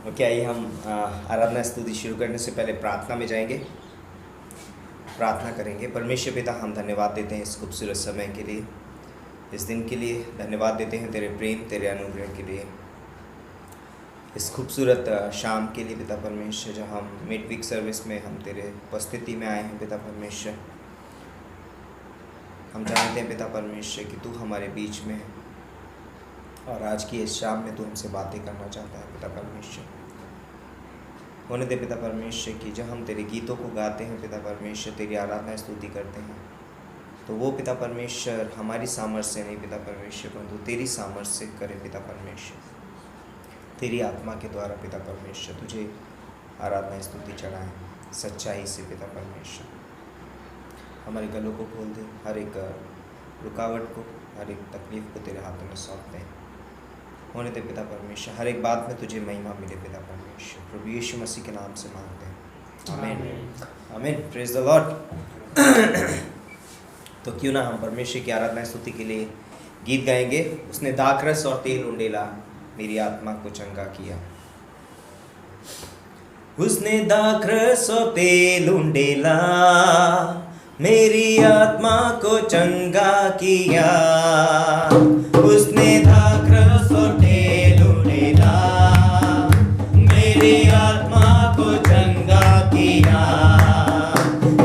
Okay, आइए हम आराधना स्तुति शुरू करने से पहले प्रार्थना में जाएंगे, प्रार्थना करेंगे। परमेश्वर पिता, हम धन्यवाद देते हैं इस खूबसूरत समय के लिए, इस दिन के लिए धन्यवाद देते हैं तेरे प्रेम, तेरे अनुग्रह के लिए, इस खूबसूरत शाम के लिए पिता परमेश्वर, जहाँ हम मिड वीक सर्विस में हम तेरे उपस्थिति में आए हैं पिता परमेश्वर। हम जानते हैं पिता परमेश्वर कि तू हमारे बीच में है और आज की इस शाम में तू हमसे बातें करना चाहता है पिता परमेश्वर। होने दे पिता परमेश्वर कि जब हम तेरे गीतों को गाते हैं पिता परमेश्वर, तेरी आराधना स्तुति करते हैं, तो वो पिता परमेश्वर हमारी सामर्थ्य से नहीं पिता परमेश्वर, परंतु तेरी सामर्थ्य से करे पिता परमेश्वर। तेरी आत्मा के द्वारा पिता परमेश्वर तुझे आराधना स्तुति चढ़ाएं सच्चाई से पिता परमेश्वर। हमारे गलों को खोल दे, हर एक रुकावट को, हर एक तकलीफ को तेरे हाथों में सौंप दें। होने दे पिता परमेश्वर, हर एक बात में तुझे महिमा मिले पिता परमेश्वर। प्रभु यीशु मसीह के नाम से मांगते हैं, आमीन आमीन। Praise the Lord. तो क्यों ना हम परमेश्वर की आराधना स्तुति के लिए गीत गाएंगे। उसने दाखरस और तेल उंडेला, मेरी आत्मा को चंगा किया। उसने दाखरस और तेल उंडेला, मेरी आत्मा को चंगा किया। उसने दाखरस और तेल उंडेला, मेरी आत्मा को चंगा किया।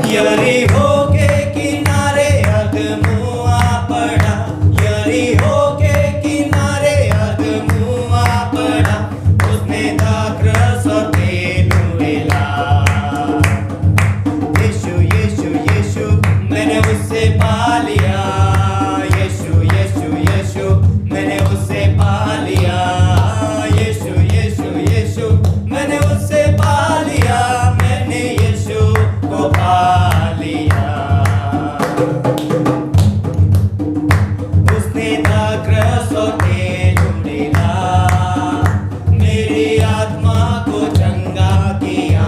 यरीहो के किनारे अगमुआ पड़ा, यरीहो के किनारे अगमुआ पड़ा। उसने दाखरस और तेल उंडेला, यीशु यीशु यीशु मैंने उससे पा लिया। यीशु यीशु यीशु मैंने उससे पा लिया। यीशु यीशु यीशु मैंने उससे पा लिया। मैंने यीशु को पा लिया। उसने दाखरस और तेल उंडेला, मेरी आत्मा को चंगा किया।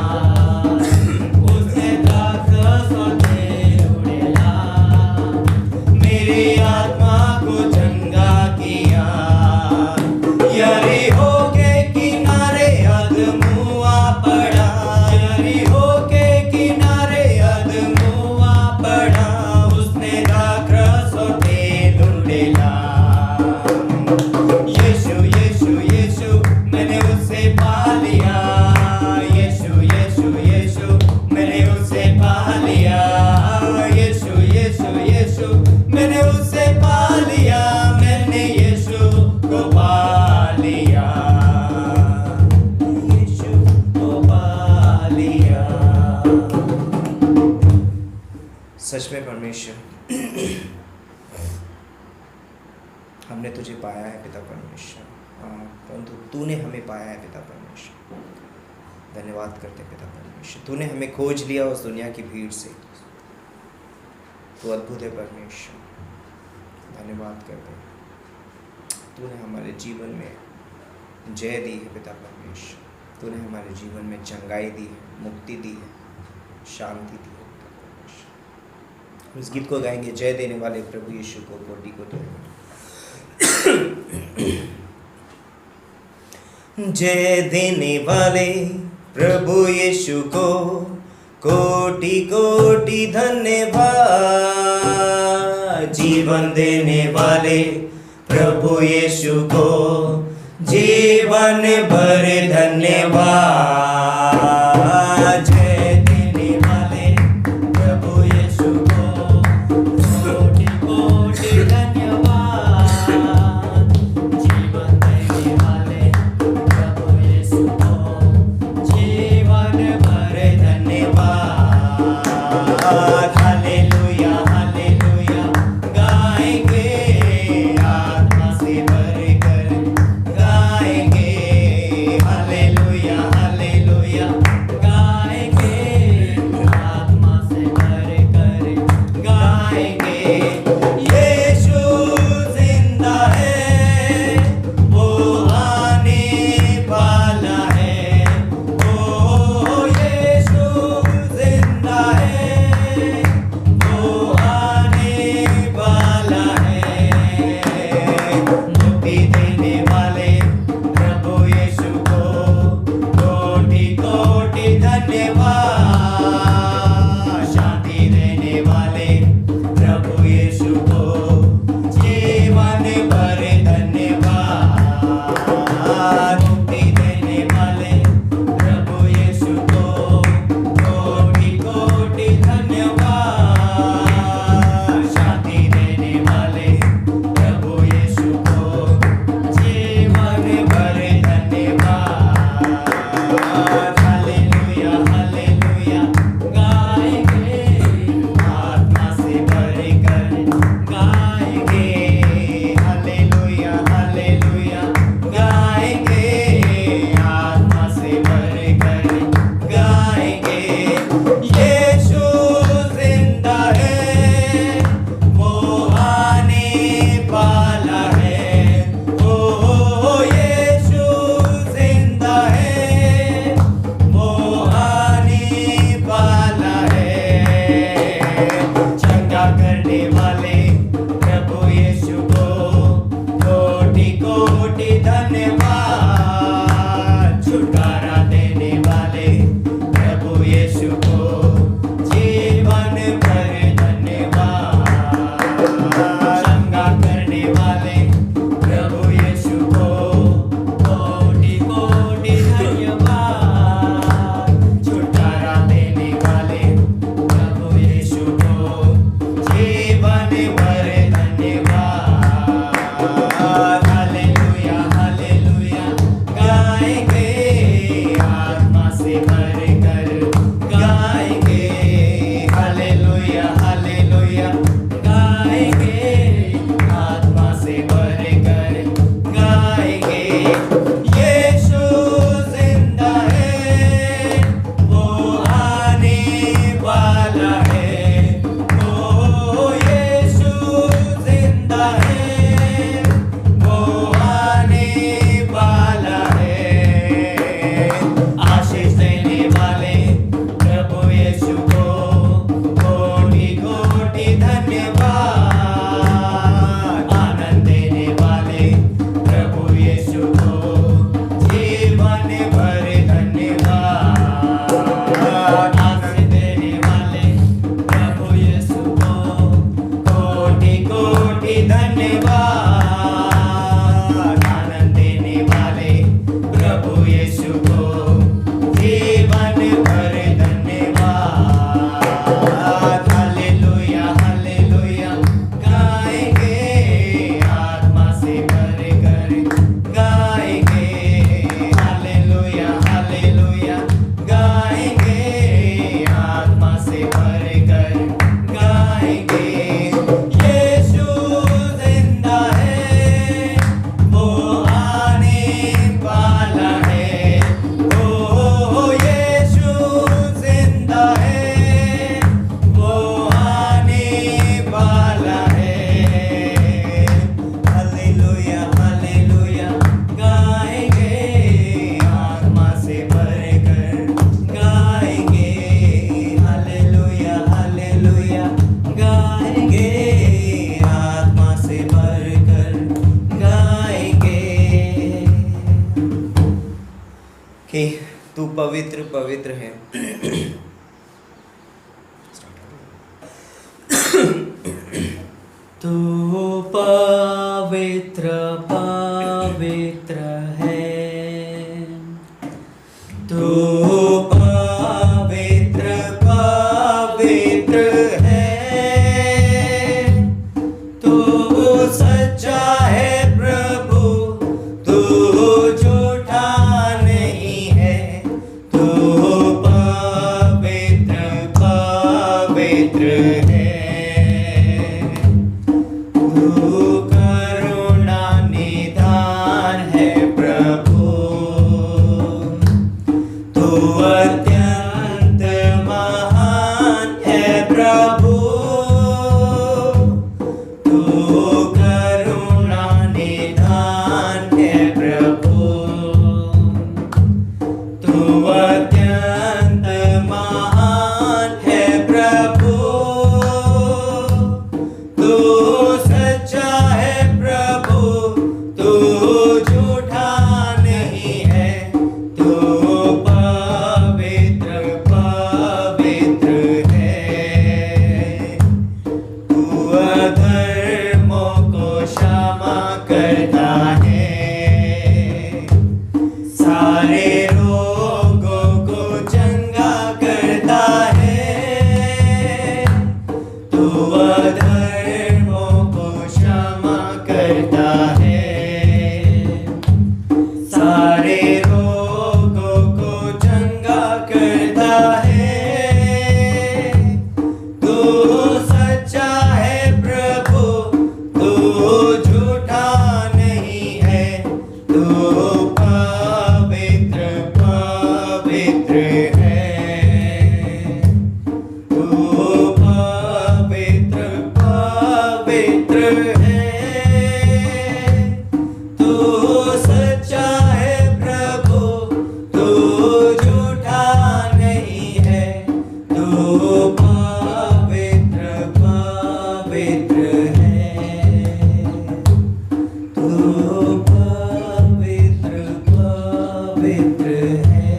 उसने दाखरस और तेल उंडेला, मेरी आत्मा को चंगा किया। यरीहो के किनारे अगमुआ पड़ा, यरीहो के किनारे अगमुआ पड़ा। उसने दाखरस और तेल उंडेला, यीशु यीशु यीशु मैंने उससे पा लिया। यीशु यीशु यीशु मैंने उससे पा लिया। यीशु यीशु यीशु मैंने उससे पा लिया। मैंने यीशु को पा लिया। यीशु को पा लिया। सच में परमेश्वर, हमने तुझे पाया है पिता परमेश्वर, परंतु तूने हमें पाया है पिता परमेश्वर। धन्यवाद करते पिता परमेश्वर, तूने हमें खोज लिया उस दुनिया की भीड़ से। तू अद्भुत है परमेश्वर, धन्यवाद करते। तूने हमारे जीवन में जय दी है पिता परमेश्वर। तूने हमारे जीवन में चंगाई दी है, मुक्ति दी है, शांति दी है पिता परमेश्वर। इस गीत को गाएंगे, जय देने वाले प्रभु यीशु को कोटि कोटि जय देने वाले प्रभु यीशु को कोटि कोटि धन्यवाद। जीवन देने वाले प्रभु यीशु को जीवन भर धन्यवाद। जय देने वाले प्रभु यीशु को कोटि कोटि धन्यवाद। जीवन देने वाले प्रभु यीशु को जीवन भर धन्यवाद। हालेलुया हालेलुया गाएंगे, आत्मा से भर कर गाएंगे। हालेलुया हालेलुया भर धन्यवाद। आनंद देने वाले प्रभु यीशु को कोटि कोटि धन्यवाद। आनंद देने वाले प्रभु यीशु को जीवन भर धन्यवाद। हालेलुया हालेलुया गाएंगे, आत्मा से भर कर गाएंगे। हालेलुया हालेलुया गाएंगे, आत्मा से भर कर गाएंगे। यीशु जिंदा है, वो आने वाला है। ओ यीशु जिंदा है, वो आने वाला है। हालेलुया हालेलुया गाएंगे, आत्मा से भर कर गाएंगे। हालेलुया हालेलुया गाएंगे, आत्मा से भर कर गाएंगे। कि तू पवित्र पवित्र है। तू पवित्र पवित्र है, तू पवित्र पवित्र है। तू सच्चा है प्रभु, तू झूठा नहीं है। तू पवित्र पवित्र है। तू करुणा निधान है प्रभु, तू अत्यंत महान है प्रभु। तू करुणा निधान है प्रभु, तू अत्यंत महान है प्रभु। तू सच्चा है प्रभु, तू झूठा नहीं है। तू पवित्र पवित्र है। तू अधर्मों को क्षमा करता है, सारे रोगों को चंगा करता है। तू अधर्मों को क्षमा करता है, सारे रोगों को चंगा करता है। तू सच्चा है प्रभु, तू झूठा नहीं है। तू पवित्र पवित्र है। तू पवित्र पवित्र है। तू सच्चा है प्रभु, तू झूठा नहीं है। तू पवित्र पवित्र है। तू पवित्र पवित्र है।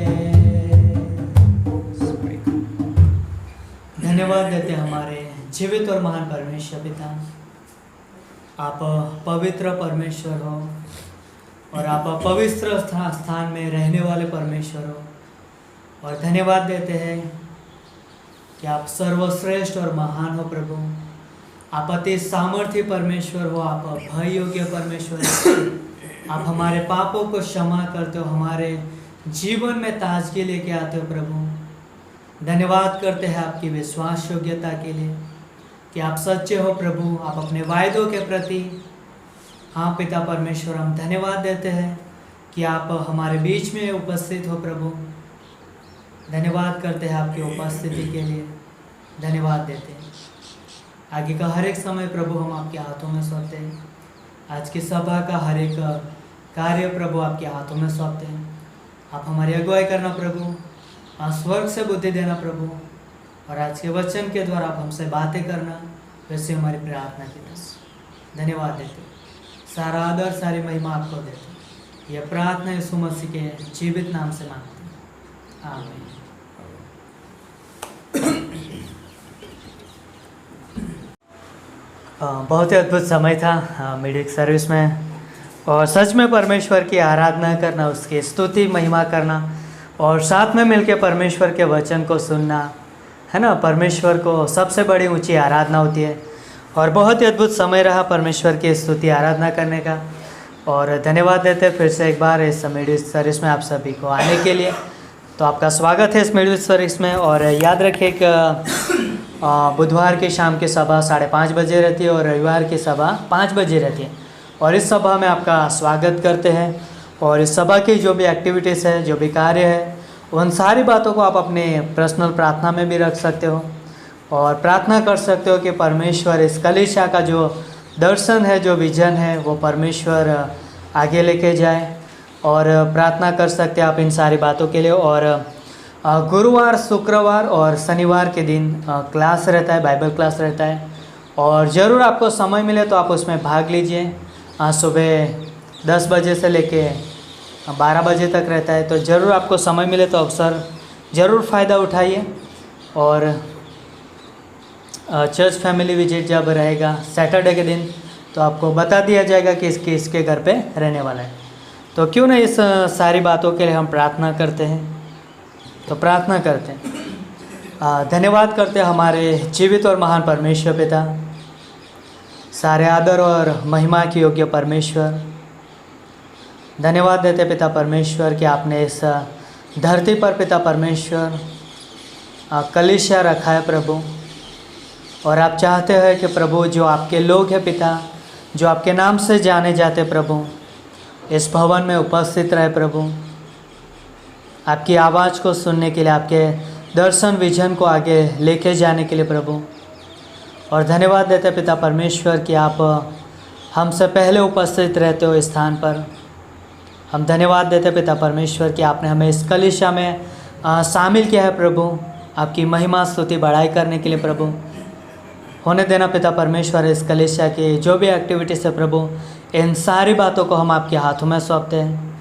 धन्यवाद देते हैं हमारे जीवित और महान परमेश्वर पिता। आप पवित्र परमेश्वर हो और आप पवित्र स्थान में रहने वाले परमेश्वर हो। और धन्यवाद देते हैं कि आप सर्वश्रेष्ठ और महान हो प्रभु। आप अति सामर्थ्य परमेश्वर हो, आप भय योग्य परमेश्वर हो। आप हमारे पापों को क्षमा करते हो, हमारे जीवन में ताजगी लेके आते हो प्रभु। धन्यवाद करते हैं आपकी विश्वास योग्यता के लिए कि आप सच्चे हो प्रभु, आप अपने वायदों के प्रति। हाँ पिता परमेश्वर, हम धन्यवाद देते हैं कि आप हमारे बीच में उपस्थित हो प्रभु। धन्यवाद करते हैं आपकी उपस्थिति के लिए, धन्यवाद देते हैं। आगे का हर एक समय प्रभु हम आपके हाथों में सौंपते हैं। आज की सभा का हर एक कार्य प्रभु आपके हाथों में सौंपते हैं। आप हमारी अगुवाई करना प्रभु, स्वर्ग से बुद्धि देना प्रभु, और आज के वचन के द्वारा आप हमसे बातें करना, वैसे हमारी प्रार्थना की तरफ धन्यवाद देते। सारा आदर सारी महिमा आपको देते। यह प्रार्थना यीशु मसीह के जीवित नाम से मांगते हैं, आमीन। बहुत ही अद्भुत समय था मिडिक सर्विस में, और सच में परमेश्वर की आराधना करना, उसकी स्तुति महिमा करना और साथ में मिलकर परमेश्वर के वचन को सुनना, है ना, परमेश्वर को सबसे बड़ी ऊंची आराधना होती है। और बहुत ही अद्भुत समय रहा परमेश्वर की स्तुति आराधना करने का। और धन्यवाद देते फिर से एक बार इस मिडिक सर्विस में आप सभी को आने के लिए। तो आपका स्वागत है इस मिडिक सर्विस में। और याद रखिए कि बुधवार की शाम की सभा 5:30 बजे रहती है और रविवार की सभा 5 बजे रहती है। और इस सभा में आपका स्वागत करते हैं। और इस सभा की जो भी एक्टिविटीज़ है, जो भी कार्य है, उन सारी बातों को आप अपने पर्सनल प्रार्थना में भी रख सकते हो और प्रार्थना कर सकते हो कि परमेश्वर इस कलीसिया का जो दर्शन है, जो विजन है, वो परमेश्वर आगे लेके जाए। और प्रार्थना कर सकते हैं आप इन सारी बातों के लिए। और गुरुवार, शुक्रवार और शनिवार के दिन क्लास रहता है, बाइबल क्लास रहता है। और ज़रूर आपको समय मिले तो आप उसमें भाग लीजिए। सुबह 10 बजे से लेके 12 बजे तक रहता है। तो ज़रूर आपको समय मिले तो अवसर ज़रूर फ़ायदा उठाइए। और चर्च फैमिली विजिट जब रहेगा सैटरडे के दिन, तो आपको बता दिया जाएगा कि इसके घर पे रहने वाला है। तो क्यों ना इस सारी बातों के लिए हम प्रार्थना करते हैं। तो प्रार्थना करते हैं। धन्यवाद करते हैं हमारे जीवित और महान परमेश्वर पिता, सारे आदर और महिमा की योग्य परमेश्वर। धन्यवाद देते पिता परमेश्वर कि आपने इस धरती पर पिता परमेश्वर कलीसिया रखा है प्रभु। और आप चाहते हैं कि प्रभु जो आपके लोग हैं पिता, जो आपके नाम से जाने जाते प्रभु, इस भवन में उपस्थित रहे प्रभु, आपकी आवाज़ को सुनने के लिए, आपके दर्शन विजन को आगे लेके जाने के लिए प्रभु। और धन्यवाद देते पिता परमेश्वर कि आप हमसे पहले उपस्थित रहते हो इस स्थान पर। हम धन्यवाद देते पिता परमेश्वर कि आपने हमें इस कलीसिया में शामिल किया है प्रभु, आपकी महिमा स्तुति बढ़ाई करने के लिए प्रभु। होने देना पिता परमेश्वर इस कलीसिया की जो भी एक्टिविटीज़ है प्रभु, इन सारी बातों को हम आपके हाथों में सौंपते हैं।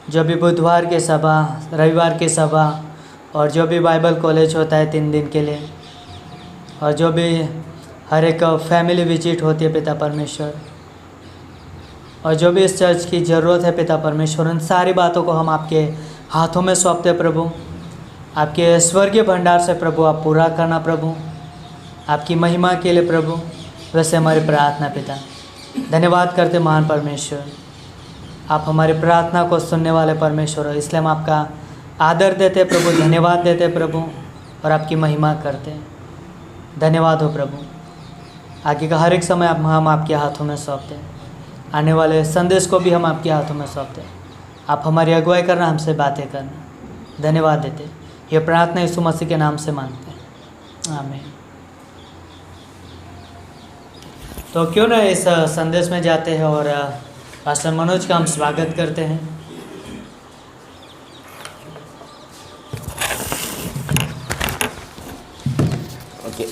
जो भी बुधवार की सभा, रविवार की सभा और जो भी बाइबल कॉलेज होता है 3 दिन के लिए, और जो भी हर एक फैमिली विजिट होती है पिता परमेश्वर, और जो भी इस चर्च की ज़रूरत है पिता परमेश्वर, उन सारी बातों को हम आपके हाथों में सौंपते हैं प्रभु। आपके स्वर्गीय भंडार से प्रभु आप पूरा करना प्रभु, आपकी महिमा के लिए प्रभु। वैसे हमारी प्रार्थना पिता, धन्यवाद करते महान परमेश्वर, आप हमारी प्रार्थना को सुनने वाले परमेश्वर हो, इसलिए हम आपका आदर देते प्रभु, धन्यवाद देते प्रभु और आपकी महिमा करते हैं। धन्यवाद हो प्रभु। आगे का हर एक समय हम आपके हाथों में सौंपते हैं। आने वाले संदेश को भी हम आपके हाथों में सौंपते हैं। आप हमारी अगुवाई करना, हमसे बातें करना। धन्यवाद देते। ये प्रार्थना यीशु मसीह के नाम से मांगते हैं, आमीन। तो क्यों ना इस संदेश में जाते हैं और पास्टर मनोज का हम स्वागत करते हैं। ओके।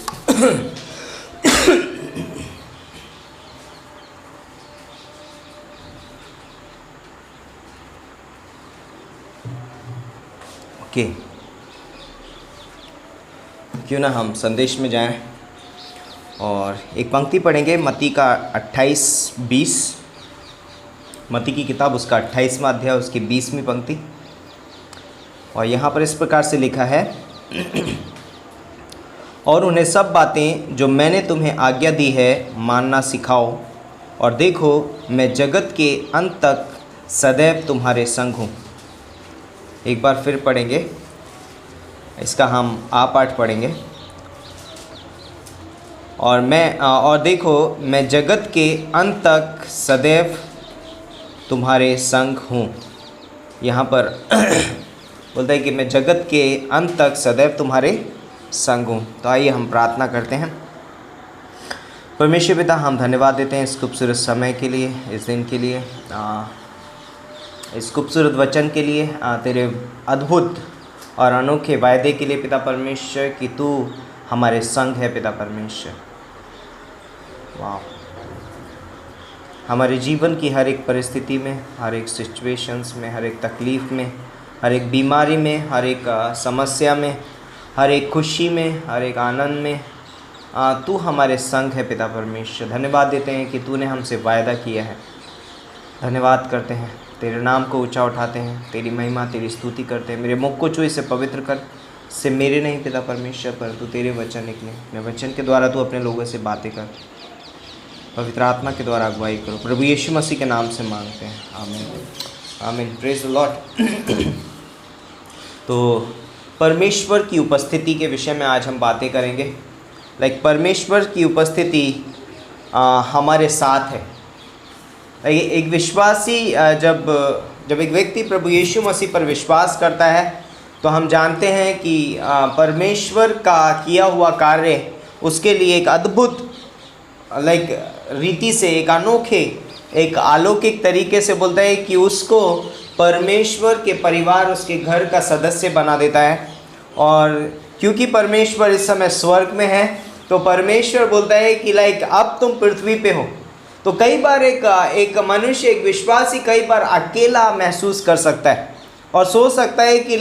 ओके, क्यों ना हम संदेश में जाएं और एक पंक्ति पढ़ेंगे मत्ती का 28-20। मत्ती की किताब उसका 28वां अध्याय, उसकी 20वीं पंक्ति। और यहाँ पर इस प्रकार से लिखा है, और उन्हें सब बातें जो मैंने तुम्हें आज्ञा दी है मानना सिखाओ, और देखो मैं जगत के अंत तक सदैव तुम्हारे संग हूँ। एक बार फिर पढ़ेंगे, इसका हम पाठ पढ़ेंगे। और देखो मैं जगत के अंत तक सदैव तुम्हारे संग हूँ। यहाँ पर बोलता है कि मैं जगत के अंत तक सदैव तुम्हारे संग हूँ। तो आइए हम प्रार्थना करते हैं। परमेश्वर पिता, हम धन्यवाद देते हैं इस खूबसूरत समय के लिए, इस दिन के लिए, इस खूबसूरत वचन के लिए, तेरे अद्भुत और अनोखे वायदे के लिए पिता परमेश्वर कि तू हमारे संग है पिता परमेश्वर। वाह, हमारे जीवन की हर एक परिस्थिति में, हर एक सिचुएशंस में, हर एक तकलीफ़ में, हर एक बीमारी में, हर एक समस्या में, हर एक खुशी में, हर एक आनंद में तू हमारे संग है पिता परमेश्वर। धन्यवाद देते हैं कि तूने हमसे वायदा किया है। धन्यवाद करते हैं, तेरे नाम को ऊंचा उठाते हैं, तेरी महिमा तेरी स्तुति करते हैं। मेरे मुख को छू, इसे पवित्र कर, से मेरे नहीं पिता परमेश्वर परंतु तेरे वचन निकले। मैं वचन के द्वारा तू अपने लोगों से बातें कर, पवित्र आत्मा के द्वारा अगुवाई करो। प्रभु यीशु मसीह के नाम से मांगते हैं, आमीन आमीन। Praise the Lord. तो परमेश्वर की उपस्थिति के विषय में आज हम बातें करेंगे। परमेश्वर की उपस्थिति हमारे साथ है। एक विश्वासी जब एक व्यक्ति प्रभु यीशु मसीह पर विश्वास करता है तो हम जानते हैं कि परमेश्वर का किया हुआ कार्य उसके लिए एक अद्भुत रीति से, एक अनोखे, एक अलौकिक तरीके से बोलता है कि उसको परमेश्वर के परिवार, उसके घर का सदस्य बना देता है। और क्योंकि परमेश्वर इस समय स्वर्ग में है तो परमेश्वर बोलता है कि अब तुम पृथ्वी पे हो। तो कई बार एक मनुष्य, एक विश्वासी कई बार अकेला महसूस कर सकता है और सोच सकता है कि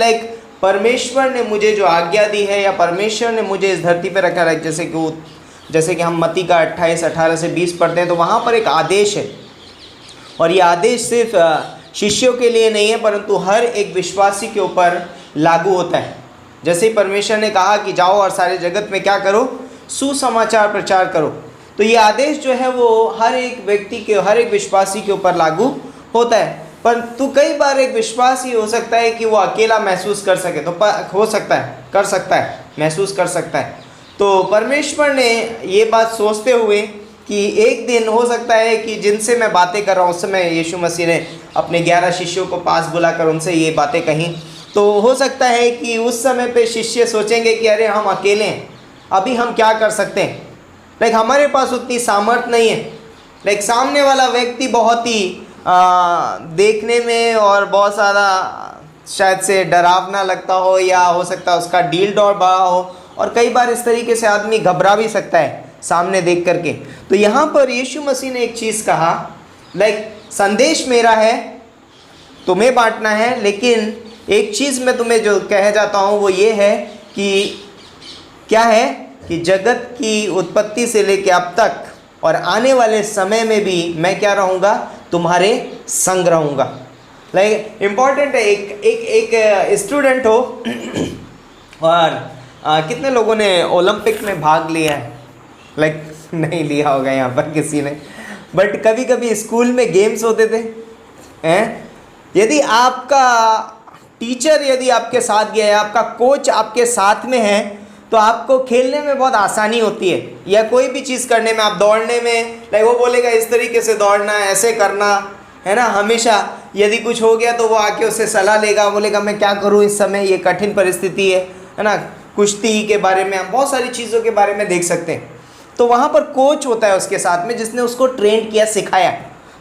परमेश्वर ने मुझे जो आज्ञा दी है या परमेश्वर ने मुझे इस धरती पे रखा है, जैसे कि हम मत्ती का 28:18 से 20 पढ़ते हैं तो वहाँ पर एक आदेश है। और ये आदेश सिर्फ शिष्यों के लिए नहीं है परंतु हर एक विश्वासी के ऊपर लागू होता है। जैसे ही परमेश्वर ने कहा कि जाओ और सारे जगत में क्या करो, सुसमाचार प्रचार करो, तो ये आदेश जो है वो हर एक व्यक्ति के, हर एक विश्वासी के ऊपर लागू होता है। परंतु कई बार एक विश्वासी हो सकता है कि वो अकेला महसूस कर सके, तो हो सकता है, कर सकता है, महसूस कर सकता है। तो परमेश्वर ने ये बात सोचते हुए कि एक दिन हो सकता है कि जिनसे मैं बातें कर रहा हूँ, उस समय यीशु मसीह ने अपने 11 शिष्यों को पास बुलाकर उनसे ये बातें कहीं, तो हो सकता है कि उस समय पे शिष्य सोचेंगे कि अरे हम अकेले हैं, अभी हम क्या कर सकते हैं, हमारे पास उतनी सामर्थ्य नहीं है। सामने वाला व्यक्ति बहुत ही देखने में और बहुत ज़्यादा शायद से डरावना लगता हो, या हो सकता है उसका डील डॉर बड़ा हो, और कई बार इस तरीके से आदमी घबरा भी सकता है सामने देख करके। तो यहाँ पर यीशु मसीह ने एक चीज़ कहा, संदेश मेरा है, तुम्हें बांटना है, लेकिन एक चीज़ मैं तुम्हें जो कह जाता हूँ वो ये है कि क्या है कि जगत की उत्पत्ति से लेकर अब तक और आने वाले समय में भी मैं क्या रहूँगा, तुम्हारे संग रहूँगा। इम्पॉर्टेंट है, एक स्टूडेंट हो और कितने लोगों ने ओलंपिक में भाग लिया है? नहीं लिया होगा यहाँ पर किसी ने, बट कभी कभी स्कूल में गेम्स होते थे हैं। यदि आपका टीचर यदि आपके साथ गया है, आपका कोच आपके साथ में है, तो आपको खेलने में बहुत आसानी होती है, या कोई भी चीज़ करने में, आप दौड़ने में वो बोलेगा इस तरीके से दौड़ना है, ऐसे करना है ना। हमेशा यदि कुछ हो गया तो वो आके उससे सलाह लेगा, बोलेगा मैं क्या करूँ इस समय, ये कठिन परिस्थिति है ना। कुश्ती के बारे में, हम बहुत सारी चीज़ों के बारे में देख सकते हैं। तो वहाँ पर कोच होता है उसके साथ में, जिसने उसको ट्रेन किया, सिखाया,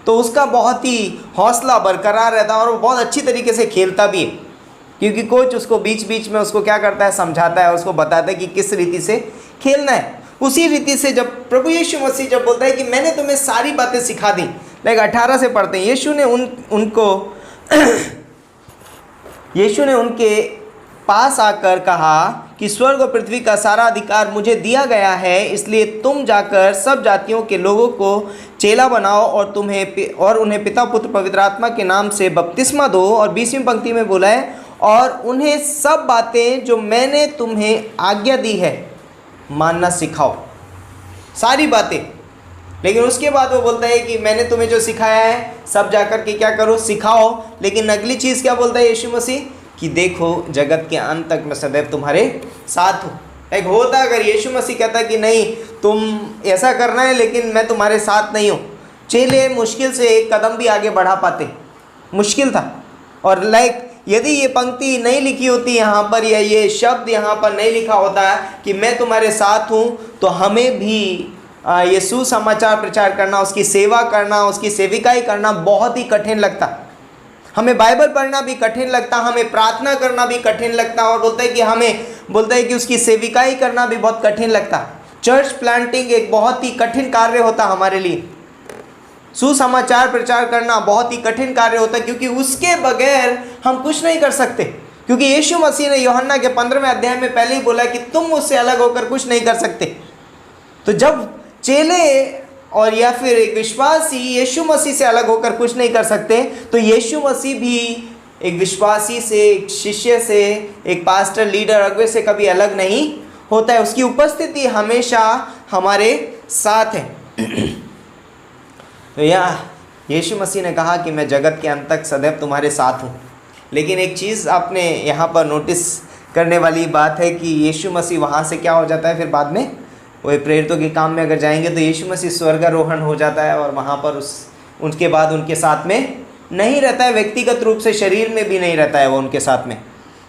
तो उसका बहुत ही हौसला बरकरार रहता है और वो बहुत अच्छी तरीके से खेलता भी है, क्योंकि कोच उसको बीच बीच में उसको क्या करता है, समझाता है, उसको बताता है कि किस रीति से खेलना है। उसी रीति से जब प्रभु यीशु मसीह जब बोलता है कि मैंने तुम्हें सारी बातें सिखा दी, 18 से पढ़ते हैं, यीशु ने उनके पास आकर कहा कि स्वर्ग और पृथ्वी का सारा अधिकार मुझे दिया गया है, इसलिए तुम जाकर सब जातियों के लोगों को चेला बनाओ और उन्हें पिता पुत्र पवित्र आत्मा के नाम से बपतिस्मा दो। और 20वीं पंक्ति में बोला है, और उन्हें सब बातें जो मैंने तुम्हें आज्ञा दी है मानना सिखाओ, सारी बातें। लेकिन उसके बाद वो बोलता है कि मैंने तुम्हें जो सिखाया है सब जाकर के क्या करो, सिखाओ। लेकिन अगली चीज़ क्या बोलता है यीशु मसीह, कि देखो जगत के अंत तक मैं सदैव तुम्हारे साथ हूँ। होता अगर यीशु मसीह कहता कि नहीं तुम ऐसा करना है लेकिन मैं तुम्हारे साथ नहीं हूँ, चेले मुश्किल से एक कदम भी आगे बढ़ा पाते, मुश्किल था। और यदि ये पंक्ति नहीं लिखी होती यहाँ पर, या ये शब्द यहाँ पर नहीं लिखा होता कि मैं तुम्हारे साथ हूँ, तो हमें भी ये सुसमाचार प्रचार करना, उसकी सेवा करना, उसकी सेविकाई करना बहुत ही कठिन लगता। हमें बाइबल पढ़ना भी कठिन लगता, हमें प्रार्थना करना भी कठिन लगता, और बोलता है कि उसकी सेविकाई करना भी बहुत कठिन लगता। चर्च प्लांटिंग एक बहुत ही कठिन कार्य होता हमारे लिए। सुसमाचार प्रचार करना बहुत ही कठिन कार्य होता है, क्योंकि उसके बगैर हम कुछ नहीं कर सकते। क्योंकि यीशु मसीह ने यूहन्ना के 15वें अध्याय में पहले ही बोला कि तुम मुझसे अलग होकर कुछ नहीं कर सकते। तो जब चेले और या फिर एक विश्वासी यीशु मसीह से अलग होकर कुछ नहीं कर सकते, तो यीशु मसीह भी एक विश्वासी से, एक शिष्य से, एक पास्टर, लीडर, अगुवे से कभी अलग नहीं होता है। उसकी उपस्थिति हमेशा हमारे साथ है। तो यीशु मसीह ने कहा कि मैं जगत के अंत तक सदैव तुम्हारे साथ हूँ। लेकिन एक चीज़ आपने यहाँ पर नोटिस करने वाली बात है कि यीशु मसीह वहाँ से क्या हो जाता है, फिर बाद में वो प्रेरितों के काम में अगर जाएंगे तो यीशु मसीह स्वर्गारोहण हो जाता है और वहाँ पर उनके बाद उनके साथ में नहीं रहता है, व्यक्तिगत रूप से शरीर में भी नहीं रहता है वो उनके साथ में।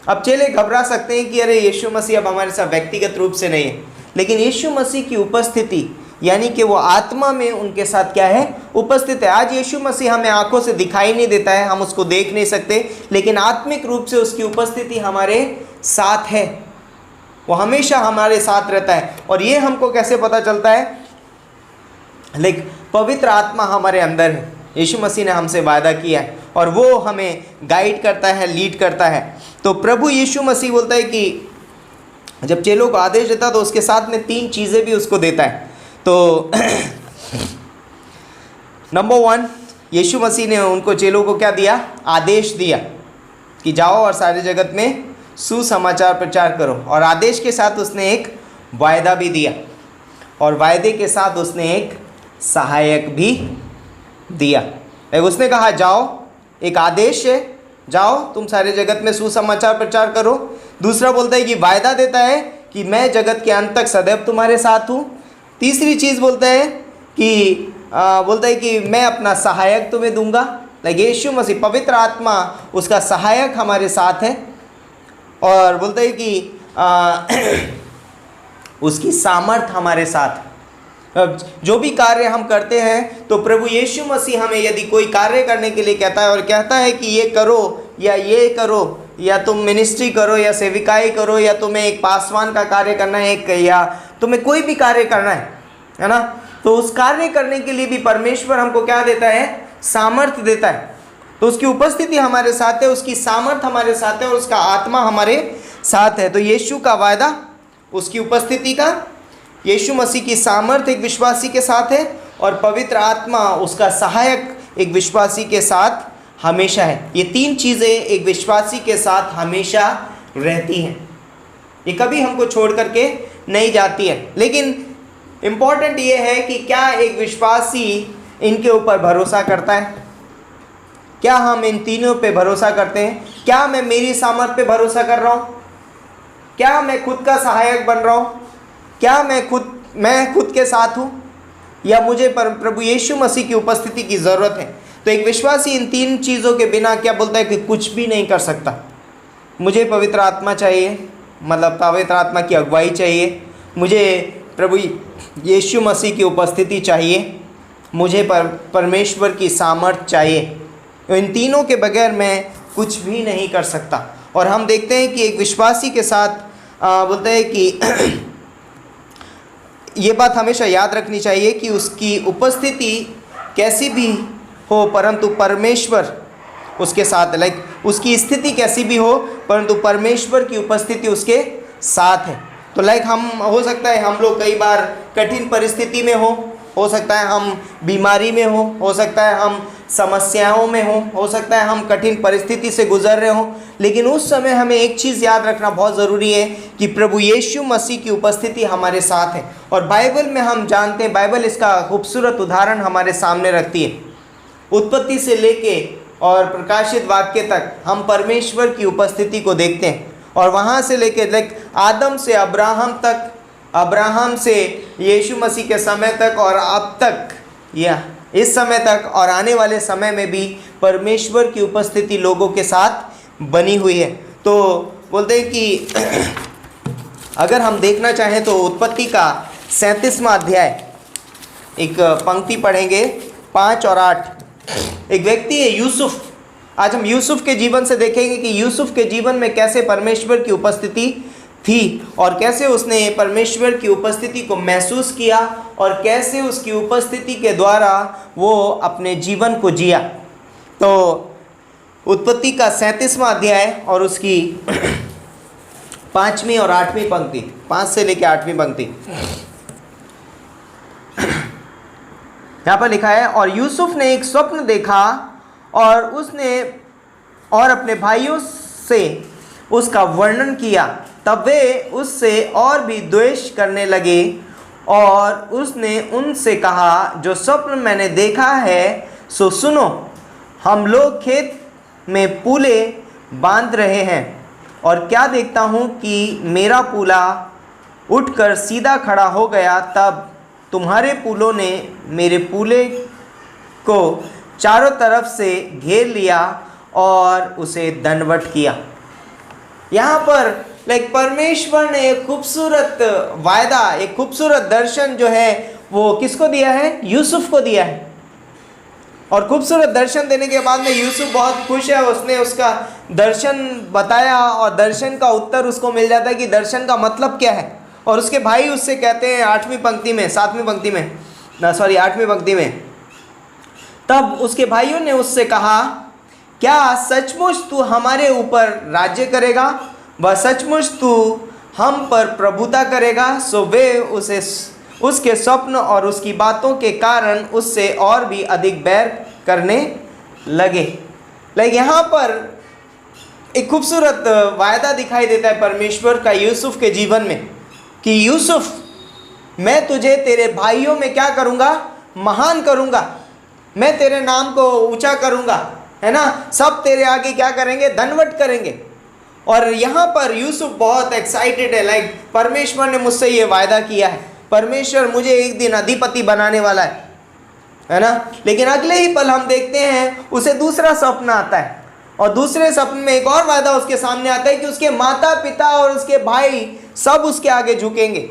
अब चेले घबरा सकते हैं कि अरे यीशु मसीह अब हमारे साथ व्यक्तिगत रूप से नहीं है, लेकिन यीशु मसीह की उपस्थिति यानी कि वो आत्मा में उनके साथ क्या है, उपस्थित है। आज यीशु मसीह हमें आंखों से दिखाई नहीं देता है, हम उसको देख नहीं सकते, लेकिन आत्मिक रूप से उसकी उपस्थिति हमारे साथ है, वो हमेशा हमारे साथ रहता है। और ये हमको कैसे पता चलता है, लेकिन पवित्र आत्मा हमारे अंदर है, यीशु मसीह ने हमसे वायदा किया है और वो हमें गाइड करता है, लीड करता है। तो प्रभु यीशु मसीह बोलता है कि जब चेलों को आदेश देता है तो उसके साथ में 3 चीज़ें भी उसको देता है। तो नंबर 1, यीशु मसीह ने उनको चेलों को क्या दिया, आदेश दिया कि जाओ और सारे जगत में सुसमाचार प्रचार करो। और आदेश के साथ उसने एक वायदा भी दिया और वायदे के साथ उसने एक सहायक भी दिया। उसने कहा जाओ, एक आदेश है, जाओ तुम सारे जगत में सुसमाचार प्रचार करो। दूसरा बोलता है कि वायदा देता है कि मैं जगत के अंत तक सदैव तुम्हारे साथ हूँ। तीसरी चीज़ बोलता है कि मैं अपना सहायक तुम्हें दूंगा। यीशु मसीह, पवित्र आत्मा उसका सहायक हमारे साथ है। और बोलता है कि उसकी सामर्थ हमारे साथ है। जो भी कार्य हम करते हैं तो प्रभु यीशु मसीह हमें यदि कोई कार्य करने के लिए कहता है और कहता है कि ये करो या ये करो या तुम मिनिस्ट्री करो या सेविकाई करो या तुम्हें एक पासवान का कार्य करना है या तुम्हें कोई भी कार्य करना है ना, तो उस कार्य करने के लिए भी परमेश्वर हमको क्या देता है, सामर्थ देता है। तो उसकी उपस्थिति हमारे साथ है, उसकी सामर्थ हमारे साथ है और उसका आत्मा हमारे साथ है। तो यीशु का वायदा, उसकी उपस्थिति का, यीशु मसीह की सामर्थ एक विश्वासी के साथ है और पवित्र आत्मा उसका सहायक एक विश्वासी के साथ हमेशा है। ये 3 चीज़ें एक विश्वासी के साथ हमेशा रहती हैं, ये कभी हमको छोड़ करके नहीं जाती है। लेकिन इम्पॉर्टेंट ये है कि क्या एक विश्वासी इनके ऊपर भरोसा करता है, क्या हम इन तीनों पे भरोसा करते हैं? क्या मैं मेरी सामर्थ पे भरोसा कर रहा हूँ? क्या मैं खुद का सहायक बन रहा हूँ? क्या मैं खुद के साथ हूँ या मुझे प्रभु यीशु मसीह की उपस्थिति की ज़रूरत है? तो एक विश्वासी इन 3 चीज़ों के बिना क्या बोलता है कि कुछ भी नहीं कर सकता। मुझे पवित्र आत्मा चाहिए, मतलब पवित्र आत्मा की अगुवाई चाहिए, मुझे प्रभु यीशु मसीह की उपस्थिति चाहिए, मुझे परमेश्वर की सामर्थ चाहिए। तो इन तीनों के बगैर मैं कुछ भी नहीं कर सकता। और हम देखते हैं कि एक विश्वासी के साथ बोलते हैं कि ये बात हमेशा याद रखनी चाहिए कि उसकी उपस्थिति कैसी भी हो परंतु परमेश्वर उसके साथ, उसकी स्थिति कैसी भी हो परंतु परमेश्वर की उपस्थिति उसके साथ है। तो हम हो सकता है हम लोग कई बार कठिन परिस्थिति में हो सकता है हम बीमारी में हो सकता है हम समस्याओं में हो सकता है हम कठिन परिस्थिति से गुजर रहे हों, लेकिन उस समय हमें एक चीज़ याद रखना बहुत ज़रूरी है कि प्रभु यीशु मसीह की उपस्थिति हमारे साथ है। और बाइबल में हम जानते हैं, बाइबल इसका खूबसूरत उदाहरण हमारे सामने रखती है। उत्पत्ति से लेके और प्रकाशित वाक्य तक हम परमेश्वर की उपस्थिति को देखते हैं और वहाँ से लेके आदम से अब्राहम तक, अब्राहम से यीशु मसीह के समय तक और अब तक या इस समय तक और आने वाले समय में भी परमेश्वर की उपस्थिति लोगों के साथ बनी हुई है। तो बोलते हैं कि अगर हम देखना चाहें तो उत्पत्ति का 37वां अध्याय एक पंक्ति पढ़ेंगे 5 और 8। एक व्यक्ति है यूसुफ। आज हम यूसुफ के जीवन से देखेंगे कि यूसुफ के जीवन में कैसे परमेश्वर की उपस्थिति थी और कैसे उसने परमेश्वर की उपस्थिति को महसूस किया और कैसे उसकी उपस्थिति के द्वारा वो अपने जीवन को जिया। तो उत्पत्ति का 37वां अध्याय और उसकी 5वीं और 8वीं पंक्ति, 5 से लेकर 8वीं पंक्ति, यहाँ पर लिखा है, और यूसुफ ने एक स्वप्न देखा और अपने भाइयों से उसका वर्णन किया। तब वे उससे और भी द्वेष करने लगे और उसने उनसे कहा, जो स्वप्न मैंने देखा है सो सुनो। हम लोग खेत में पूले बांध रहे हैं और क्या देखता हूँ कि मेरा पूला उठकर सीधा खड़ा हो गया। तब तुम्हारे पूलों ने मेरे पूले को चारों तरफ से घेर लिया और उसे दंडवत किया। यहाँ पर परमेश्वर ने एक खूबसूरत वायदा, एक खूबसूरत दर्शन जो है वो किसको दिया है? यूसुफ को दिया है। और खूबसूरत दर्शन देने के बाद में यूसुफ बहुत खुश है। उसने उसका दर्शन बताया और दर्शन का उत्तर उसको मिल जाता है कि दर्शन का मतलब क्या है। और उसके भाई उससे कहते हैं 8वीं पंक्ति में, 7वीं पंक्ति में, 8वीं पंक्ति में, तब उसके भाइयों ने उससे कहा, क्या सचमुच तू हमारे ऊपर राज्य करेगा? वह सचमुच तू हम पर प्रभुता करेगा? सो वे उसके स्वप्न और उसकी बातों के कारण उससे और भी अधिक बैर करने लगे। यहाँ पर एक खूबसूरत वायदा दिखाई देता है परमेश्वर का यूसुफ के जीवन में कि यूसुफ, मैं तुझे तेरे भाइयों में क्या करूँगा? महान करूँगा। मैं तेरे नाम को ऊंचा करूँगा, है ना। सब तेरे आगे क्या करेंगे? दंडवत करेंगे। और यहाँ पर यूसुफ बहुत एक्साइटेड है। परमेश्वर ने मुझसे ये वायदा किया है, परमेश्वर मुझे एक दिन अधिपति बनाने वाला है ना। लेकिन अगले ही पल हम देखते हैं उसे दूसरा सपना आता है और दूसरे सपने में एक और वायदा उसके सामने आता है कि उसके माता पिता और उसके भाई सब उसके आगे झुकेंगे,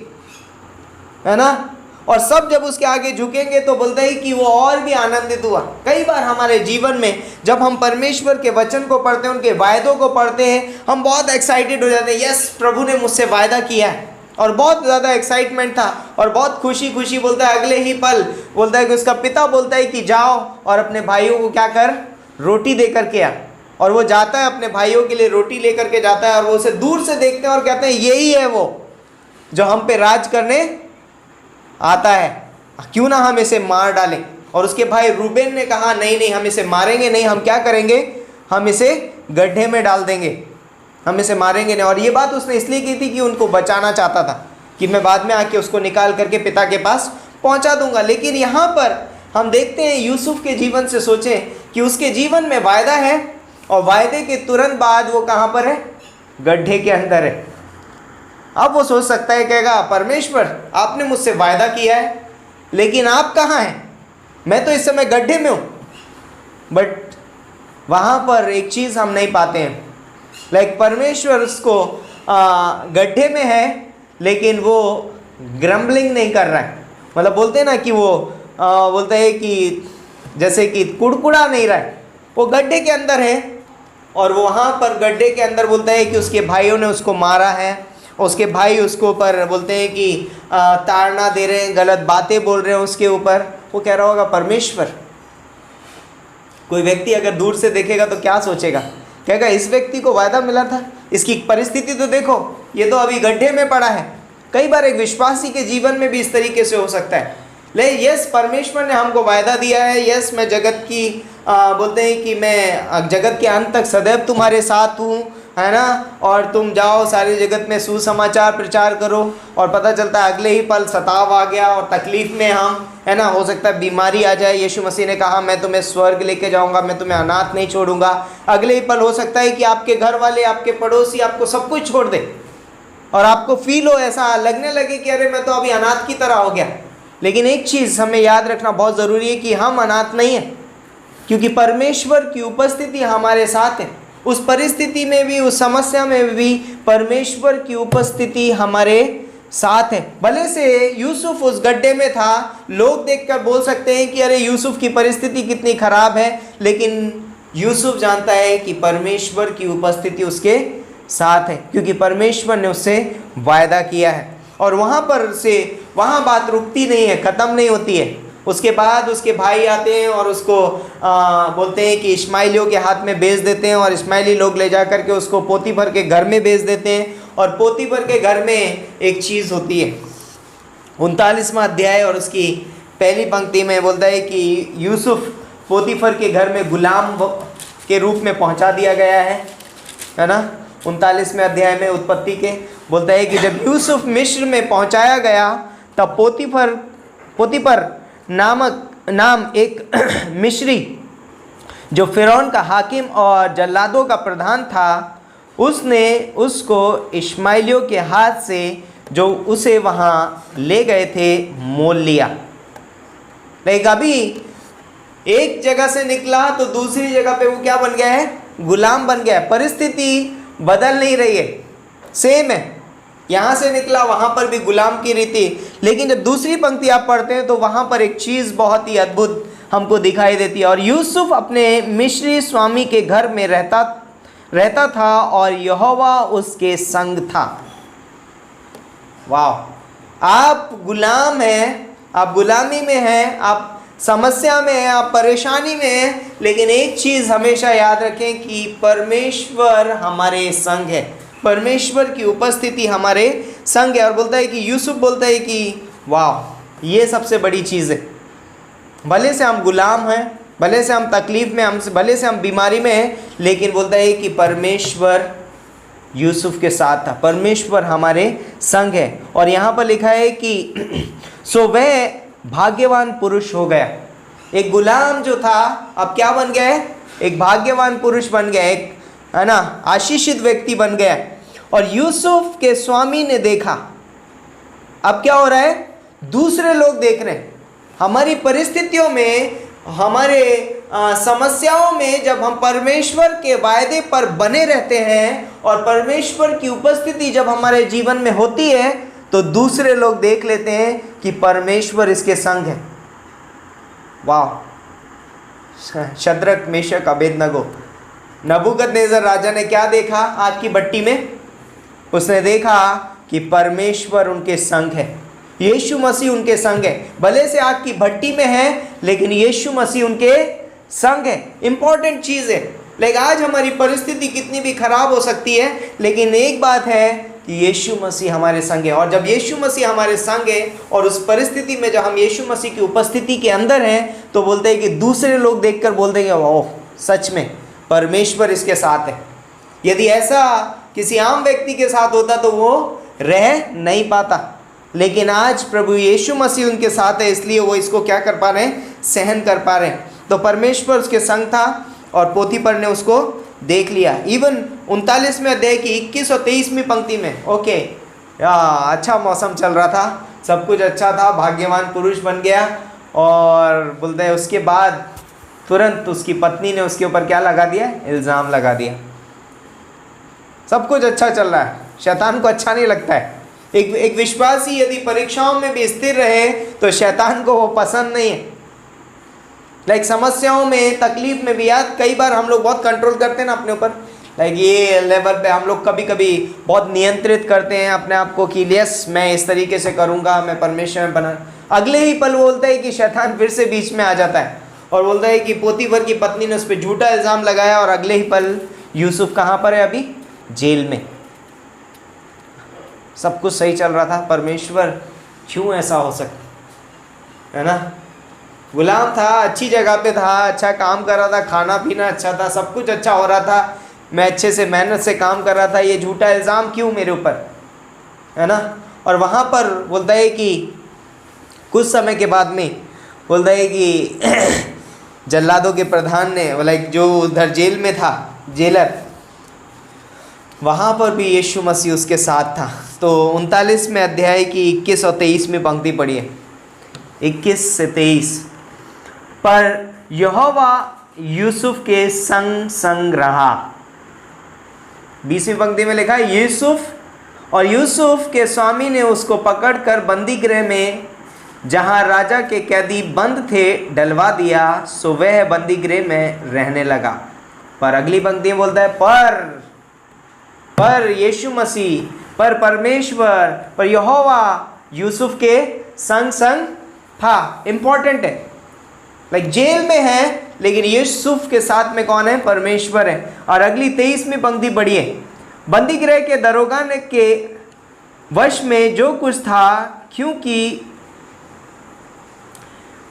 है ना। और सब जब उसके आगे झुकेंगे तो बोलता है कि वो और भी आनंदित हुआ। कई बार हमारे जीवन में जब हम परमेश्वर के वचन को पढ़ते हैं, उनके वायदों को पढ़ते हैं, हम बहुत एक्साइटेड हो जाते हैं। यस, प्रभु ने मुझसे वायदा किया है, और बहुत ज़्यादा एक्साइटमेंट था और बहुत खुशी खुशी बोलता है। अगले ही पल बोलता है कि उसका पिता बोलता है कि जाओ और अपने भाइयों को क्या कर? रोटी दे करके आ। और वो जाता है, अपने भाइयों के लिए रोटी लेकर के जाता है और वो उसे दूर से देखते हैं और कहते हैं, यही है वो जो हम पे राज करने आता है, क्यों ना हम इसे मार डालें। और उसके भाई रूबेन ने कहा, नहीं नहीं, हम इसे मारेंगे नहीं, हम क्या करेंगे? हम इसे गड्ढे में डाल देंगे, हम इसे मारेंगे नहीं। और ये बात उसने इसलिए की थी कि उनको बचाना चाहता था कि मैं बाद में आके उसको निकाल करके पिता के पास पहुंचा दूंगा। लेकिन यहाँ पर हम देखते हैं यूसुफ के जीवन से सोचें कि उसके जीवन में वायदा है और वायदे के तुरंत बाद वो कहाँ पर है? गड्ढे के अंदर है। अब वो सोच सकता है, कहेगा, परमेश्वर आपने मुझसे वायदा किया है लेकिन आप कहाँ हैं? मैं तो इस समय गड्ढे में हूँ। बट वहाँ पर एक चीज़ हम नहीं पाते हैं। परमेश्वर उसको गड्ढे में है लेकिन वो ग्रम्बलिंग नहीं कर रहा है। मतलब बोलते हैं ना कि वो बोलते हैं कि जैसे कि कुड़कुड़ा नहीं रहा है, वो गड्ढे के अंदर है। और वो वहाँ पर गड्ढे के अंदर बोलता है कि उसके भाइयों ने उसको मारा है, उसके भाई उसको ऊपर बोलते हैं कि ताड़ना दे रहे हैं, गलत बातें बोल रहे हैं उसके ऊपर। वो कह रहा होगा, परमेश्वर। कोई व्यक्ति अगर दूर से देखेगा तो क्या सोचेगा? कहेगा, इस व्यक्ति को वायदा मिला था, इसकी परिस्थिति तो देखो, ये तो अभी गड्ढे में पड़ा है। कई बार एक विश्वासी के जीवन में भी इस तरीके से हो सकता है। लेकिन यस, परमेश्वर ने हमको वायदा दिया है, यस मैं जगत की बोलते हैं कि मैं जगत के अंत तक सदैव तुम्हारे साथ हूँ, है ना। और तुम जाओ सारी जगत में सुसमाचार प्रचार करो। और पता चलता है अगले ही पल सताव आ गया और तकलीफ में हम, है ना, हो सकता है बीमारी आ जाए। यीशु मसीह ने कहा, मैं तुम्हें स्वर्ग लेके जाऊंगा, मैं तुम्हें अनाथ नहीं छोड़ूंगा। अगले ही पल हो सकता है कि आपके घर वाले, आपके पड़ोसी आपको सब कुछ छोड़ दे और आपको फील हो, ऐसा लगने लगे कि अरे मैं तो अभी अनाथ की तरह हो गया। लेकिन एक चीज़ हमें याद रखना बहुत ज़रूरी है कि हम अनाथ नहीं हैं, क्योंकि परमेश्वर की उपस्थिति हमारे साथ है। उस परिस्थिति में भी, उस समस्या में भी परमेश्वर की उपस्थिति हमारे साथ है। भले से यूसुफ उस गड्ढे में था, लोग देखकर बोल सकते हैं कि अरे यूसुफ की परिस्थिति कितनी खराब है, लेकिन यूसुफ जानता है कि परमेश्वर की उपस्थिति उसके साथ है, क्योंकि परमेश्वर ने उससे वायदा किया है। और वहाँ बात रुकती नहीं है, ख़त्म नहीं होती है। उसके बाद उसके भाई आते हैं और उसको बोलते हैं कि इश्माइलियों के हाथ में बेच देते हैं, और इश्माइली लोग ले जा करके उसको पोतीफर के घर में बेच देते हैं। और पोतीफर के घर में एक चीज़ होती है, 39वां अध्याय और उसकी पहली पंक्ति में बोलता है कि यूसुफ पोतीफर के घर में गुलाम के रूप में पहुंचा दिया गया है ना। 39वें अध्याय में उत्पत्ति के बोलता है कि जब यूसुफ मिस्र में पहुंचाया गया तब पोतीफर नाम एक मिस्री जो फिरौन का हाकिम और जल्लादों का प्रधान था, उसने उसको इश्माइलियों के हाथ से जो उसे वहाँ ले गए थे मोल लिया। लेकिन अभी एक जगह से निकला तो दूसरी जगह पे वो क्या बन गया है, गुलाम बन गया है। परिस्थिति बदल नहीं रही है, सेम है। यहाँ से निकला वहाँ पर भी गुलाम की रीति। लेकिन जब दूसरी पंक्ति आप पढ़ते हैं तो वहाँ पर एक चीज़ बहुत ही अद्भुत हमको दिखाई देती है। और यूसुफ अपने मिस्री स्वामी के घर में रहता था और यहोवा उसके संग था। वाह, आप गुलाम हैं, आप गुलामी में हैं, आप समस्या में हैं, आप परेशानी में हैं, लेकिन एक चीज़ हमेशा याद रखें कि परमेश्वर हमारे संग है, परमेश्वर की उपस्थिति हमारे संग है। और बोलता है कि यूसुफ बोलता है कि वाह, ये सबसे बड़ी चीज़ है। भले से हम गुलाम हैं, भले से हम तकलीफ़ में, भले से हम बीमारी में हैं, लेकिन बोलता है कि परमेश्वर यूसुफ के साथ था, परमेश्वर हमारे संग है। और यहाँ पर लिखा है कि सो वह भाग्यवान पुरुष हो गया। एक गुलाम जो था अब क्या बन गया है, एक भाग्यवान पुरुष बन गया, एक है ना आशीषित व्यक्ति बन गया। और यूसुफ के स्वामी ने देखा, अब क्या हो रहा है, दूसरे लोग देख रहे हैं हमारी परिस्थितियों में, हमारे समस्याओं में। जब हम परमेश्वर के वायदे पर बने रहते हैं और परमेश्वर की उपस्थिति जब हमारे जीवन में होती है तो दूसरे लोग देख लेते हैं कि परमेश्वर इसके संग है। वाह, शद्रक मेशक अबेदनगो, नबूकदनेस्सर राजा ने क्या देखा आग की भट्टी में, उसने देखा कि परमेश्वर उनके संग है, यीशु मसीह उनके संग है। भले से आग की भट्टी में है लेकिन यीशु मसीह उनके संग है। इंपॉर्टेंट चीज़ है। लेकिन आज हमारी परिस्थिति कितनी भी खराब हो सकती है, लेकिन एक बात है कि यीशु मसीह हमारे संग है। और जब यीशु मसीह हमारे संग है और उस परिस्थिति में जब हम यीशु मसीह की उपस्थिति के अंदर हैं तो बोलते हैं कि दूसरे लोग देखकर बोल देंगे ओह, सच में परमेश्वर इसके साथ है। यदि ऐसा किसी आम व्यक्ति के साथ होता तो वो रह नहीं पाता, लेकिन आज प्रभु यीशु मसीह उनके साथ है, इसलिए वो इसको क्या कर पा रहे हैं, सहन कर पा रहे हैं। तो परमेश्वर उसके संग था और पोतीफर ने उसको देख लिया। इवन 39वें अध्याय की 21 और 23वीं पंक्ति में ओके, अच्छा मौसम चल रहा था, सब कुछ अच्छा था, भाग्यवान पुरुष बन गया। और बोलते हैं उसके बाद तुरंत उसकी पत्नी ने उसके ऊपर क्या लगा दिया, इल्ज़ाम लगा दिया। सब कुछ अच्छा चल रहा है, शैतान को अच्छा नहीं लगता है। एक विश्वासी यदि परीक्षाओं में भी स्थिर रहे तो शैतान को वो पसंद नहीं है। लाइक समस्याओं में, तकलीफ में भी, याद कई बार हम लोग बहुत कंट्रोल करते हैं ना अपने ऊपर। लाइक ये लेवल पे हम लोग कभी कभी बहुत नियंत्रित करते हैं अपने आप को कि यस मैं इस तरीके से करूँगा, मैं परमेश्वर में बना। अगले ही पल बोलता है कि शैतान फिर से बीच में आ जाता है और बोलता है कि पोतीफर की पत्नी ने उस पर झूठा इल्ज़ाम लगाया और अगले ही पल यूसुफ कहाँ पर है, अभी जेल में। सब कुछ सही चल रहा था, परमेश्वर क्यों ऐसा हो सकता है ना। गुलाम था, अच्छी जगह पे था, अच्छा काम कर रहा था, खाना पीना अच्छा था, सब कुछ अच्छा हो रहा था, मैं अच्छे से मेहनत से काम कर रहा था, ये झूठा इल्ज़ाम क्यों मेरे ऊपर, है ना। और वहाँ पर बोलता है कि कुछ समय के बाद में बोलता है कि जल्लादों के प्रधान ने, लाइक जो उधर जेल में था, जेलर, वहाँ पर भी यीशु मसीह उसके साथ था। तो 39वें अध्याय की 21 और 23वीं पंक्ति पढ़िए, 21 से 23। पर यहोवा यूसुफ के संग संग रहा। 20वीं पंक्ति में लिखा है यूसुफ के स्वामी ने उसको पकड़कर बंदी गृह में जहाँ राजा के कैदी बंद थे डलवा दिया, सो वह बंदी गृह में रहने लगा। पर अगली पंक्ति में बोलता है पर यीशु मसीह, पर परमेश्वर, पर यहोवा यूसुफ के संग संग था। इंपॉर्टेंट है। लाइक जेल में है लेकिन यूसुफ के साथ में कौन है? परमेश्वर है। और अगली 23वीं पंक्ति पढ़िए। बंदी गृह के दरोगा ने के वश में जो कुछ था, क्योंकि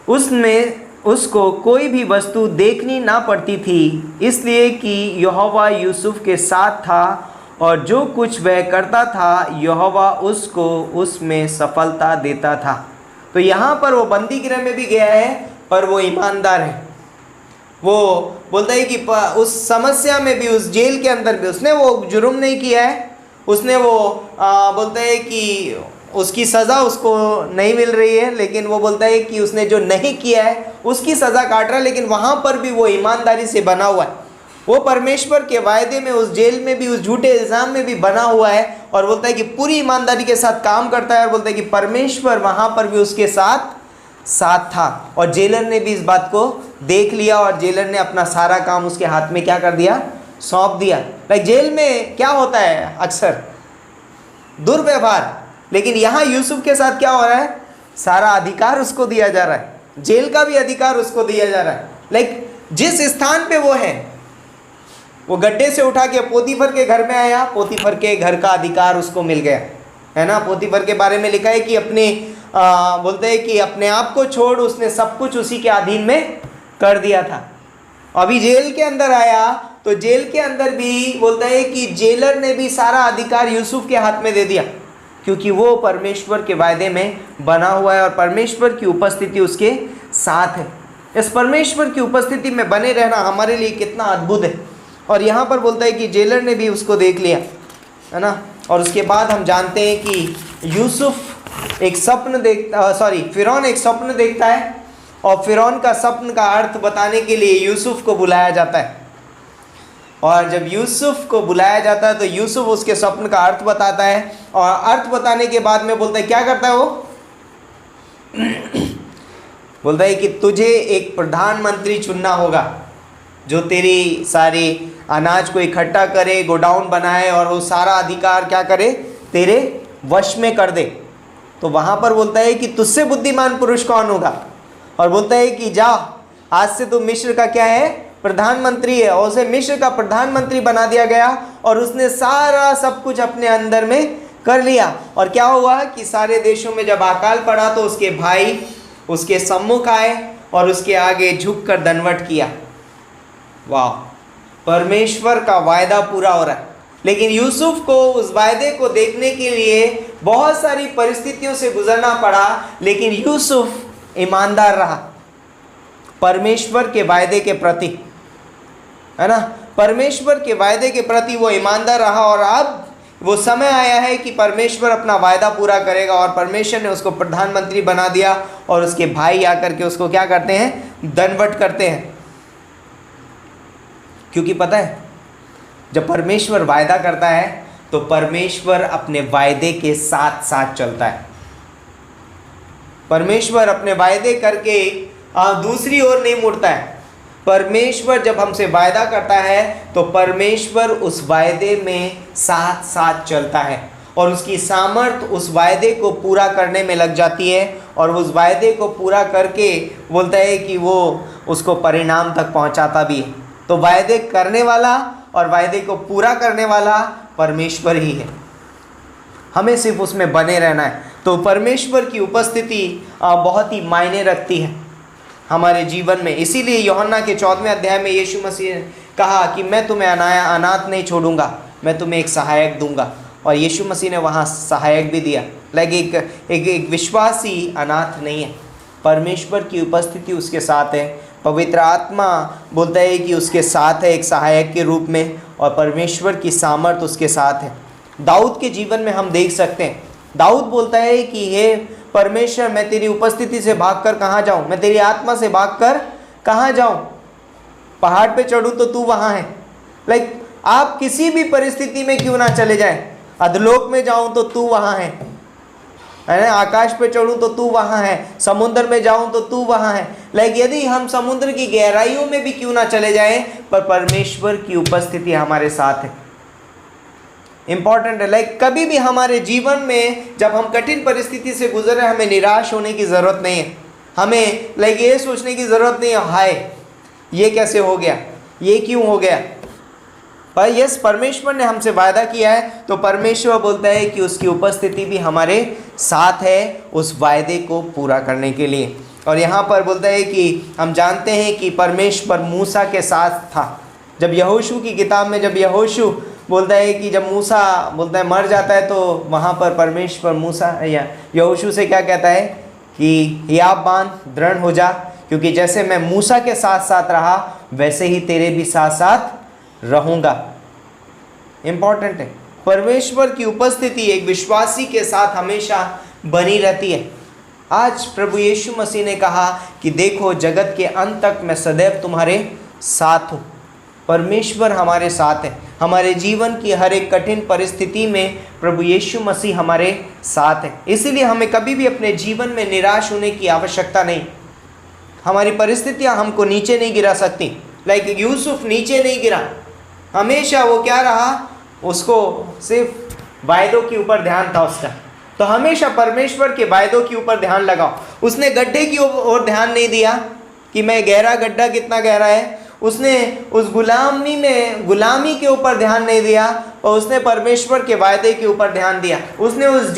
उसमें उसको कोई भी वस्तु देखनी ना पड़ती थी, इसलिए कि यहोवा यूसुफ के साथ था और जो कुछ वह करता था यहोवा उसको उसमें सफलता देता था। तो यहाँ पर वो बंदी गृह में भी गया है पर वो ईमानदार है। वो बोलता है कि उस समस्या में भी, उस जेल के अंदर भी उसने वो जुर्म नहीं किया है। उसने वो बोलता है कि उसकी सज़ा उसको नहीं मिल रही है, लेकिन वो बोलता है कि उसने जो नहीं किया है उसकी सज़ा काट रहा है, लेकिन वहाँ पर भी वो ईमानदारी से बना हुआ है। वो परमेश्वर के वायदे में, उस जेल में भी, उस झूठे इल्ज़ाम में भी बना हुआ है और बोलता है कि पूरी ईमानदारी के साथ काम करता है और बोलता है कि परमेश्वर वहाँ पर भी उसके साथ था। और जेलर ने भी इस बात को देख लिया और जेलर ने अपना सारा काम उसके हाथ में क्या कर दिया? सौंप दिया। लाइक जेल में क्या होता है? अक्सर दुर्व्यवहार, लेकिन यहाँ यूसुफ के साथ क्या हो रहा है? सारा अधिकार उसको दिया जा रहा है, जेल का भी अधिकार उसको दिया जा रहा है। लाइक जिस स्थान पे वो है, वो गड्ढे से उठा के पोतीफर के घर में आया, पोतीफर के घर का अधिकार उसको मिल गया, है ना। पोतीफर के बारे में लिखा है कि अपने बोलते हैं कि अपने आप को छोड़ उसने सब कुछ उसी के अधीन में कर दिया था। अभी जेल के अंदर आया तो जेल के अंदर भी बोलता है कि जेलर ने भी सारा अधिकार यूसुफ के हाथ में दे दिया, क्योंकि वो परमेश्वर के वायदे में बना हुआ है और परमेश्वर की उपस्थिति उसके साथ है। इस परमेश्वर की उपस्थिति में बने रहना हमारे लिए कितना अद्भुत है। और यहाँ पर बोलता है कि जेलर ने भी उसको देख लिया, है ना। और उसके बाद हम जानते हैं कि यूसुफ एक स्वप्न फिरौन एक स्वप्न देखता है और फिरौन का स्वप्न का अर्थ बताने के लिए यूसुफ को बुलाया जाता है। और जब यूसुफ को बुलाया जाता है तो यूसुफ उसके स्वप्न का अर्थ बताता है और अर्थ बताने के बाद में बोलता है, क्या करता है वो? बोलता है कि तुझे एक प्रधानमंत्री चुनना होगा जो तेरी सारी अनाज को इकट्ठा करे, गोडाउन बनाए और वो सारा अधिकार क्या करे? तेरे वश में कर दे। तो वहाँ पर बोलता है कि तुझसे बुद्धिमान पुरुष कौन होगा? और बोलता है कि जा, आज से तो मिस्र का क्या है? प्रधानमंत्री है। और उसे मिस्र का प्रधानमंत्री बना दिया गया और उसने सारा सब कुछ अपने अंदर में कर लिया। और क्या हुआ कि सारे देशों में जब अकाल पड़ा तो उसके भाई उसके सम्मुख आए और उसके आगे झुककर दंडवत किया। वाह, परमेश्वर का वायदा पूरा हो रहा है। लेकिन यूसुफ को उस वायदे को देखने के लिए बहुत सारी परिस्थितियों से गुजरना पड़ा, लेकिन यूसुफ ईमानदार रहा परमेश्वर के वायदे के प्रति, है ना। परमेश्वर के वायदे के प्रति वो ईमानदार रहा और अब वो समय आया है कि परमेश्वर अपना वायदा पूरा करेगा और परमेश्वर ने उसको प्रधानमंत्री बना दिया और उसके भाई आकर के उसको क्या करते हैं? दंडवत करते हैं। क्योंकि पता है, जब परमेश्वर वायदा करता है तो परमेश्वर अपने वायदे के साथ साथ चलता है। परमेश्वर अपने वायदे करके दूसरी ओर नहीं मुड़ता है। परमेश्वर जब हमसे वायदा करता है तो परमेश्वर उस वायदे में साथ साथ चलता है और उसकी सामर्थ उस वायदे को पूरा करने में लग जाती है और उस वायदे को पूरा करके बोलता है कि वो उसको परिणाम तक पहुंचाता भी है। तो वायदे करने वाला और वायदे को पूरा करने वाला परमेश्वर ही है। हमें सिर्फ उसमें बने रहना है। तो परमेश्वर की उपस्थिति बहुत ही मायने रखती है हमारे जीवन में। इसीलिए यूहन्ना के 14वें अध्याय में यीशु मसीह ने कहा कि मैं तुम्हें अनाथ नहीं छोड़ूंगा, मैं तुम्हें एक सहायक दूंगा। और यीशु मसीह ने वहाँ सहायक भी दिया। एक विश्वासी अनाथ नहीं है, परमेश्वर की उपस्थिति उसके साथ है। पवित्र आत्मा बोलता है कि उसके साथ है एक सहायक के रूप में और परमेश्वर की सामर्थ उसके साथ है। दाऊद के जीवन में हम देख सकते हैं, दाऊद बोलता है कि हे परमेश्वर, मैं तेरी उपस्थिति से भागकर कहाँ जाऊँ? मैं तेरी आत्मा से भागकर कहाँ जाऊँ? पहाड़ पे चढ़ूँ तो तू वहाँ है। लाइक आप किसी भी परिस्थिति में क्यों ना चले जाएं, अधलोक में जाऊँ तो तू वहाँ है ना, आकाश पे चढ़ूँ तो तू वहाँ है, समुद्र में जाऊँ तो तू वहाँ है। लाइक यदि हम समुद्र की गहराइयों में भी क्यों ना चले जाएं, पर परमेश्वर की उपस्थिति हमारे साथ है। इंपॉर्टेंट है। लाइक कभी भी हमारे जीवन में जब हम कठिन परिस्थिति से गुजर रहे हैं, हमें निराश होने की ज़रूरत नहीं है। हमें लाइक ये सोचने की ज़रूरत नहीं है हाय ये कैसे हो गया, ये क्यों हो गया। पर यस, परमेश्वर ने हमसे वायदा किया है, तो परमेश्वर बोलता है कि उसकी उपस्थिति भी हमारे साथ है उस वायदे को पूरा करने के लिए। और यहाँ पर बोलता है कि हम जानते हैं कि परमेश्वर मूसा के साथ था। जब यहोशू की किताब में जब यहोशू बोलता है कि जब मूसा बोलता है मर जाता है, तो वहाँ पर परमेश्वर मूसा या यहोशू से क्या कहता है कि हियाव बांध, दृढ़ हो जा, क्योंकि जैसे मैं मूसा के साथ साथ रहा वैसे ही तेरे भी साथ साथ रहूँगा। इम्पॉर्टेंट है, परमेश्वर की उपस्थिति एक विश्वासी के साथ हमेशा बनी रहती है। आज प्रभु यीशु मसीह ने कहा कि देखो जगत के अंत तक मैं सदैव तुम्हारे साथ हूँ। परमेश्वर हमारे साथ है। हमारे जीवन की हर एक कठिन परिस्थिति में प्रभु यीशु मसीह हमारे साथ है। इसीलिए हमें कभी भी अपने जीवन में निराश होने की आवश्यकता नहीं। हमारी परिस्थितियां हमको नीचे नहीं गिरा सकती। लाइक यूसुफ नीचे नहीं गिरा, हमेशा वो क्या रहा, उसको सिर्फ वायदों के ऊपर ध्यान था उसका। तो हमेशा परमेश्वर के वायदों के ऊपर ध्यान लगाओ। उसने गड्ढे की ओर ध्यान नहीं दिया कि मैं गहरा गड्ढा कितना गहरा है। उसने उस गुलामी के ऊपर ध्यान नहीं दिया, और उसने परमेश्वर के वायदे के ऊपर ध्यान दिया। उसने उस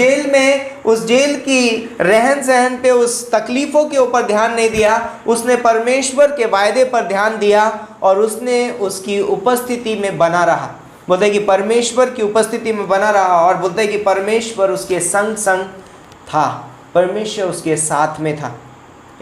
जेल की रहन सहन पे, उस तकलीफ़ों के ऊपर ध्यान नहीं दिया। उसने परमेश्वर के वायदे पर ध्यान दिया और उसने उसकी उपस्थिति में बना रहा। बोलते हैं कि परमेश्वर की उपस्थिति में बना रहा, और बोलते हैं कि परमेश्वर उसके संग था, परमेश्वर उसके साथ में था।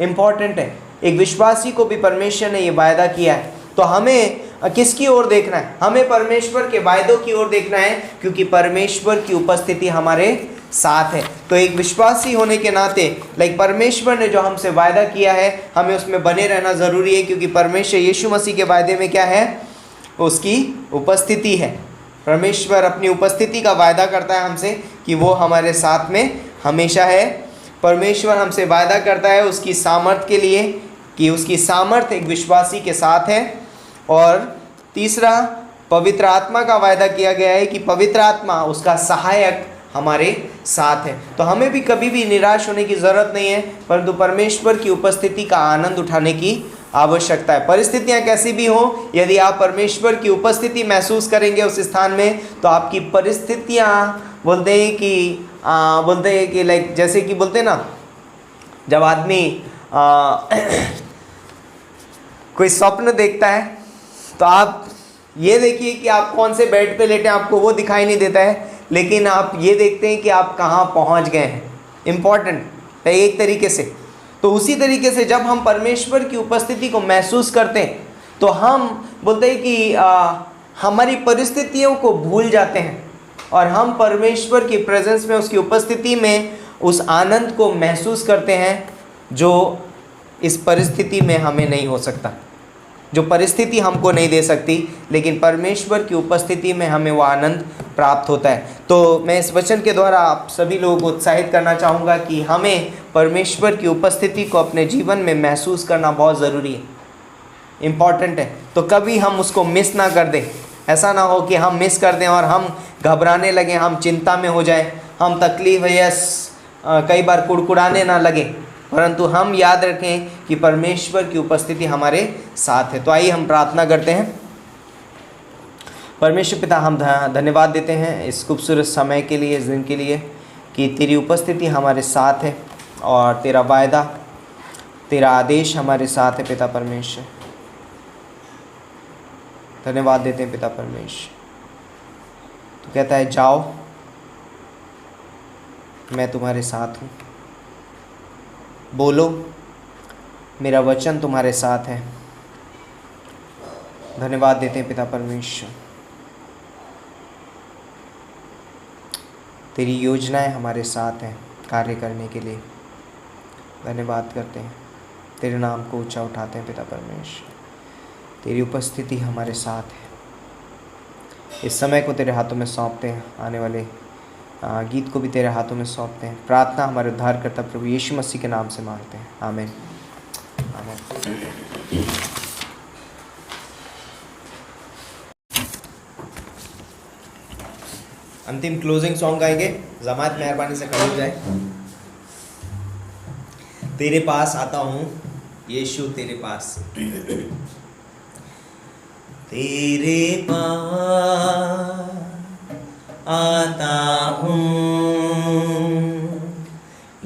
इम्पॉर्टेंट है, एक विश्वासी को भी परमेश्वर ने ये वायदा किया है। तो हमें किसकी ओर देखना है? हमें परमेश्वर के वायदों की ओर देखना है, क्योंकि परमेश्वर की उपस्थिति हमारे साथ है। तो एक विश्वासी होने के नाते लाइक परमेश्वर ने जो हमसे वायदा किया है, हमें उसमें बने रहना ज़रूरी है, क्योंकि परमेश्वर यीशु मसीह के वायदे में क्या है? उसकी उपस्थिति है। परमेश्वर अपनी उपस्थिति का वायदा करता है हमसे कि वो हमारे साथ में हमेशा है। परमेश्वर हमसे वायदा करता है उसकी सामर्थ के लिए कि उसकी सामर्थ एक विश्वासी के साथ है। और तीसरा, पवित्र आत्मा का वायदा किया गया है कि पवित्र आत्मा उसका सहायक हमारे साथ है। तो हमें भी कभी भी निराश होने की ज़रूरत नहीं है, परंतु परमेश्वर की उपस्थिति का आनंद उठाने की आवश्यकता है। परिस्थितियां कैसी भी हों, यदि आप परमेश्वर की उपस्थिति महसूस करेंगे उस स्थान में, तो आपकी परिस्थितियां बोलते हैं कि लाइक जैसे कि बोलते हैं ना, जब आदमी कोई स्वप्न देखता है, तो आप ये देखिए कि आप कौन से बेड पे लेटे हैं, आपको वो दिखाई नहीं देता है, लेकिन आप ये देखते हैं कि आप कहाँ पहुँच गए हैं। इम्पॉर्टेंट है एक तरीके से। तो उसी तरीके से जब हम परमेश्वर की उपस्थिति को महसूस करते हैं, तो हम बोलते हैं कि हमारी परिस्थितियों को भूल जाते हैं और हम परमेश्वर की प्रेजेंस में, उसकी उपस्थिति में उस आनंद को महसूस करते हैं जो इस परिस्थिति में हमें नहीं हो सकता, जो परिस्थिति हमको नहीं दे सकती, लेकिन परमेश्वर की उपस्थिति में हमें वो आनंद प्राप्त होता है। तो मैं इस वचन के द्वारा आप सभी लोगों को उत्साहित करना चाहूँगा कि हमें परमेश्वर की उपस्थिति को अपने जीवन में महसूस करना बहुत ज़रूरी है, इम्पॉर्टेंट है। तो कभी हम उसको मिस ना कर दें। ऐसा ना हो कि हम मिस कर दें और हम घबराने लगें, हम चिंता में हो जाएं, हम तकलीफ या कई बार कुड़कुड़ाने ना लगे, परंतु हम याद रखें कि परमेश्वर की उपस्थिति हमारे साथ है। तो आइए हम प्रार्थना करते हैं। परमेश्वर पिता, हम धन्यवाद देते हैं इस खूबसूरत समय के लिए, इस दिन के लिए, कि तेरी उपस्थिति हमारे साथ है और तेरा वायदा, तेरा आदेश हमारे साथ है। पिता परमेश्वर, धन्यवाद देते हैं पिता परमेश्वर। तो कहता है जाओ, मैं तुम्हारे साथ हूँ, बोलो, मेरा वचन तुम्हारे साथ है। धन्यवाद देते हैं पिता परमेश्वर, तेरी योजनाएं हमारे साथ हैं कार्य करने के लिए। धन्यवाद करते हैं, तेरे नाम को ऊंचा उठाते हैं पिता परमेश्वर। तेरी उपस्थिति हमारे साथ है। इस समय को तेरे हाथों में सौंपते हैं, आने वाले गीत को भी तेरे हाथों में सौंपते हैं। प्रार्थना हमारे उद्धारकर्ता प्रभु यीशु मसीह के नाम से मांगते हैं, आमीन, आमीन। अंतिम क्लोजिंग सॉन्ग गाएंगे। जमात मेहरबानी से खड़े हो जाए। तेरे पास आता हूँ यीशु तेरे पास, तेरे पास आता हूँ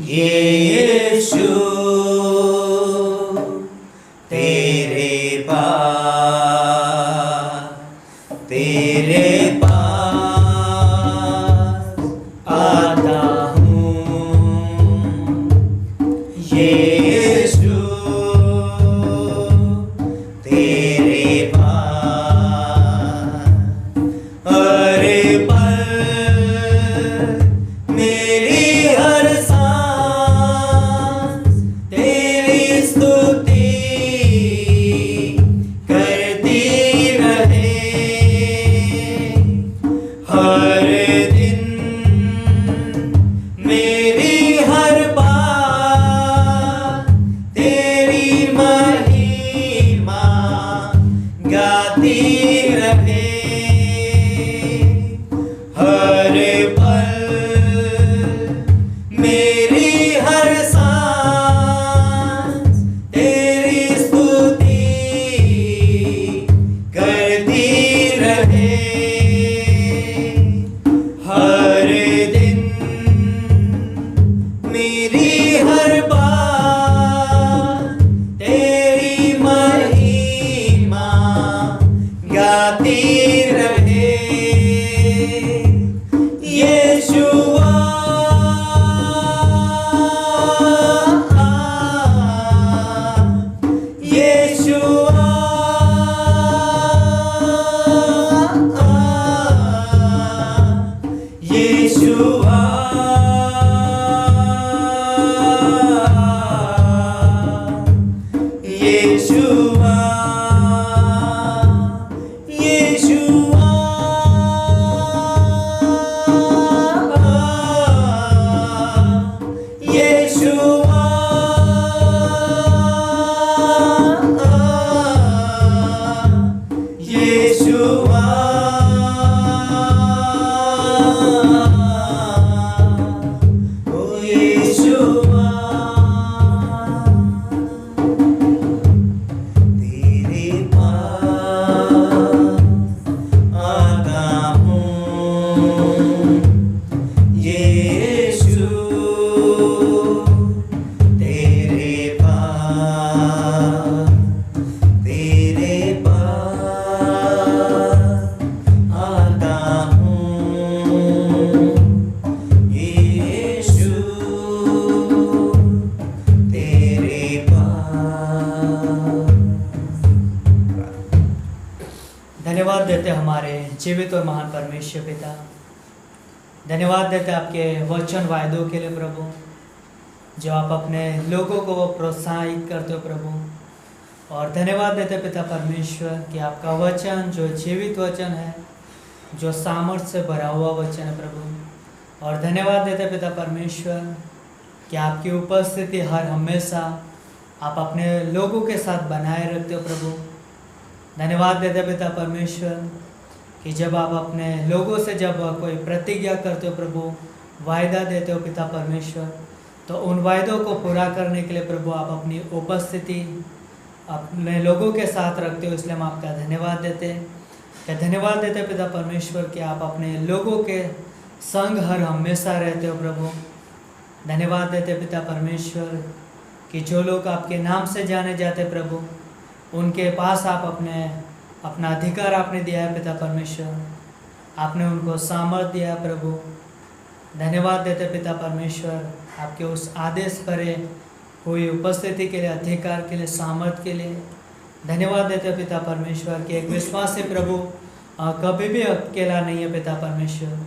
यीशु तेरे पास आता हूँ यीशु तेरे पास। अरे पल मेरी हर सांस तेरी स्तुति करती रहे, हर दिन मेरी हर बात तेरी महिमा गाती रहे, हर पल मेरी हर सांस तेरी स्तुति करती रहे, हर दिन मेरी हर बात तेरी महिमा गाती रहे। यीशुआ यीशुआ यीशुआ यीशुआ यीशुआ यीशुआ यीशुआ ओ यीशुआ तेरे पास आता हूँ यीशु तेरे पास आता हूँ यीशु तेरे पास। धन्यवाद देते हमारे जीवित और महान परमेश्वर पिता। धन्यवाद देते आपके वचन वायदों के लिए प्रभु, जो आप अपने लोगों को प्रोत्साहित करते हो प्रभु। और धन्यवाद देते पिता परमेश्वर कि आपका वचन जो जीवित वचन है, जो सामर्थ्य से भरा हुआ वचन है प्रभु। और धन्यवाद देते पिता परमेश्वर कि आपकी उपस्थिति हर हमेशा आप अपने लोगों के साथ बनाए रखते हो प्रभु। धन्यवाद देते पिता परमेश्वर कि जब आप अपने लोगों से जब कोई प्रतिज्ञा करते हो प्रभु, वायदा देते हो पिता परमेश्वर, तो उन वायदों को पूरा करने के लिए प्रभु आप अपनी उपस्थिति अपने लोगों के साथ रखते हो। इसलिए हम आपका धन्यवाद देते हैं। क्या धन्यवाद देते हैं पिता परमेश्वर कि आप अपने लोगों के संग हर हमेशा रहते हो प्रभु। धन्यवाद देते पिता परमेश्वर कि जो लोग आपके नाम से जाने जाते प्रभु, उनके पास आप अपना अधिकार आपने दिया है पिता परमेश्वर। आपने उनको सामर्थ दिया है प्रभु। धन्यवाद देते पिता परमेश्वर आपके उस आदेश भरे हुई उपस्थिति के लिए, अधिकार के लिए, सामर्थ के लिए। धन्यवाद देते पिता परमेश्वर कि एक विश्वासी प्रभु कभी भी अकेला नहीं है पिता परमेश्वर।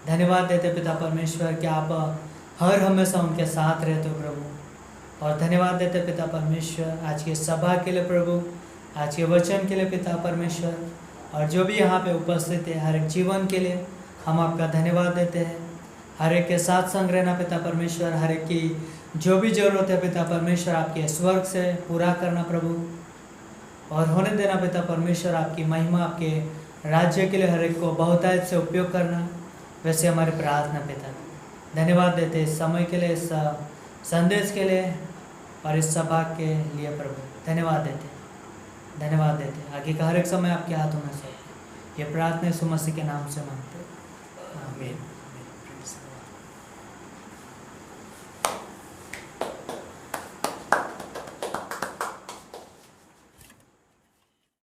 धन्यवाद देते पिता परमेश्वर कि आप हर हमेशा उनके साथ रहते हो प्रभु। और धन्यवाद देते पिता परमेश्वर आज की सभा के लिए प्रभु, आज के वचन के लिए पिता परमेश्वर, और जो भी यहाँ पे उपस्थित है हर एक जीवन के लिए हम आपका धन्यवाद देते हैं। हर एक के साथ संग रहना पिता परमेश्वर, हर एक की जो भी ज़रूरत है पिता परमेश्वर आपके स्वर्ग से पूरा करना प्रभु, और होने देना पिता परमेश्वर आपकी महिमा, आपके राज्य के लिए हर एक को बहुतायत से उपयोग करना। वैसे हमारी प्रार्थना पिता, धन्यवाद देते इस समय के लिए, इस संदेश के लिए और इस सभा के लिए प्रभु, धन्यवाद देते आगे का हर एक समय आपके हाथों में सौंपते। ये प्रार्थना यीशु मसीह के नाम से मांगते।